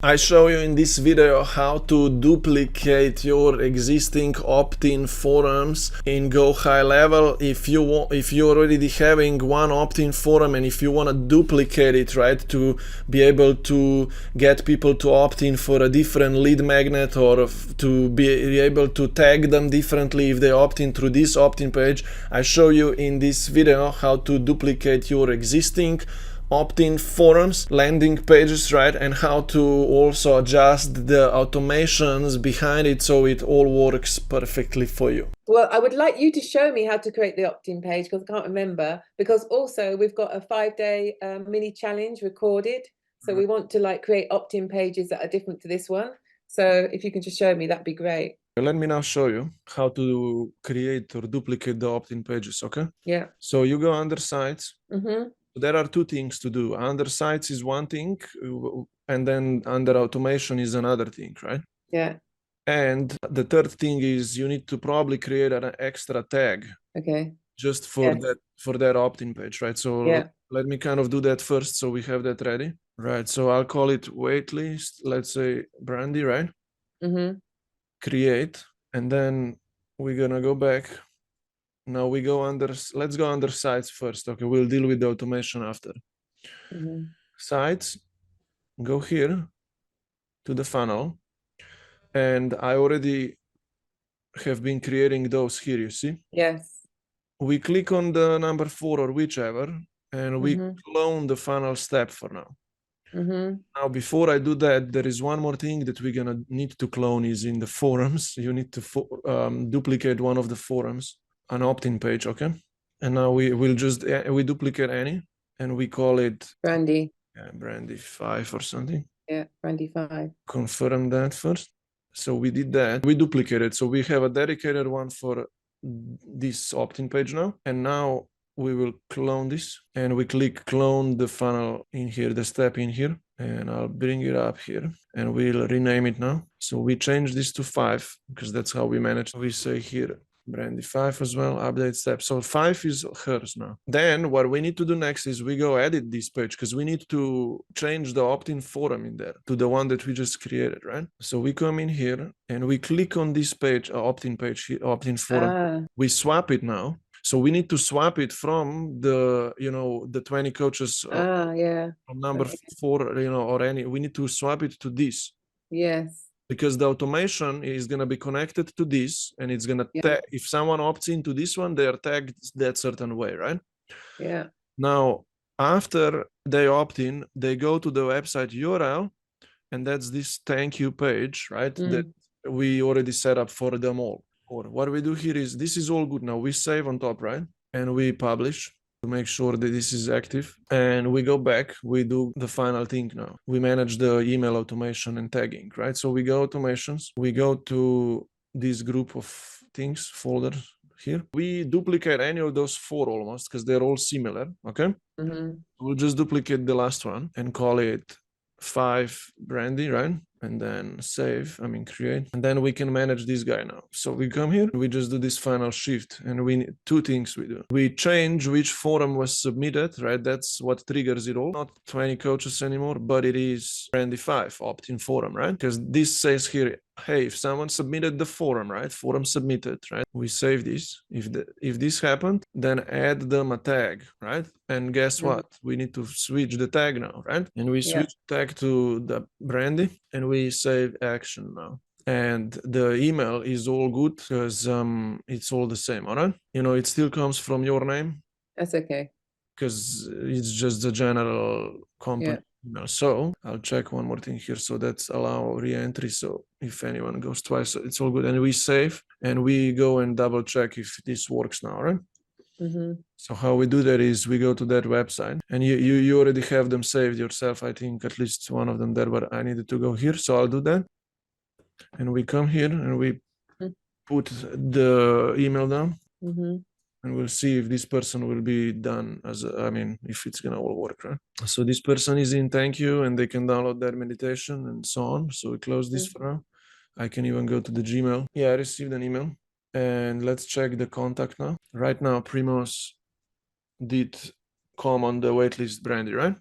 I show you in this video how to duplicate your existing opt-in forums in GoHighLevel. If you're already having one opt-in forum and if you want to duplicate it, right, to be able to get people to opt in for a different lead magnet, or to be able to tag them differently if they opt in through this opt-in page, I show you in this video how to duplicate your existing opt-in forums, landing pages, right, and how to also adjust the automations behind it so it all works perfectly for you. Well, I would like you to show me how to create the opt-in page because I can't remember, because also we've got a 5-day mini challenge recorded. So we want to create opt-in pages that are different to this one. So if you can just show me, that'd be great. Let me now show you how to create or duplicate the opt-in pages, okay? Yeah. So you go under sites. Mm-hmm. There are two things to do. Under sites is one thing, and then under automation is another thing, right? Yeah. And the third thing is you need to probably create an extra tag. Okay. Just for that opt-in page, right? So let me kind of do that first so we have that ready. Right. So I'll call it waitlist, let's say Brandy, right? Mm-hmm. Create, and then we're gonna go back. Now we go under, let's go under sites first. Okay, we'll deal with the automation after. Mm-hmm. Sites, go here to the funnel, and I already have been creating those here, you see? Yes. We click on the number 4 or whichever, and we clone the funnel step for now. Now, before I do that, there is one more thing that we're gonna need to clone is in the forums. You need to duplicate one of the forums, an opt-in page, okay? And now we duplicate any, and we call it Brandy. Yeah, Brandy 5 or something. Yeah, Brandy 5. Confirm that first. So we did that. We duplicated. So we have a dedicated one for this opt-in page now. And now we will clone this, and we click clone the funnel in here, the step in here, and I'll bring it up here and we'll rename it now. So we change this to 5 because that's how we manage. We say here Brandy 5 as well, update step. So 5 is hers now. Then what we need to do next is we go edit this page because we need to change the opt-in forum in there to the one that we just created, right? So we come in here and we click on this page, opt-in page, opt-in forum. We swap it now. So we need to swap it from the, the 20 coaches from number 4, or any, we need to swap it to this. Yes. Because the automation is going to be connected to this, and it's going to tag, if someone opts into this one, they are tagged that certain way, right? Yeah. Now, after they opt in, they go to the website URL, and that's this thank you page, right? That we already set up for them all. Or what we do here is, this is all good now. We save on top, right? And we publish to make sure that this is active, and we go back, we do the final thing now. We manage the email automation and tagging, right? So we go automations, we go to this group of things, folders here. We duplicate any of those 4 almost because they're all similar, okay? We'll just duplicate the last one and call it 5 Brandy, right? And then create, and then we can manage this guy now. So we come here, we just do this final shift, and we need 2 things we do. We change which forum was submitted, right? That's what triggers it all. Not 20 coaches anymore, but it is Brandy 5 opt-in forum, right? Because this says here, hey, if someone submitted the forum, right? Forum submitted, right? We save this. If this happened, then add them a tag, right? And guess what? We need to switch the tag now, right? And we switch tag to the Brandy, and we save action now. And the email is all good because it's all the same, all right? It still comes from your name. That's okay. Because it's just the general company email. So I'll check one more thing here. So that's allow re-entry. So if anyone goes twice, it's all good. And we save, and we go and double check if this works now, right? So how we do that is we go to that website, and you already have them saved yourself. I think at least one of them there, but I needed to go here. So I'll do that. And we come here and we put the email down. And we'll see if this person will be done if it's gonna all work, right? So this person is in thank you, and they can download their meditation and so on. So we close this for now. I can even go to the Gmail. Yeah, I received an email, and let's check the contact now. Right now, Primoz did come on the waitlist Brandy, right?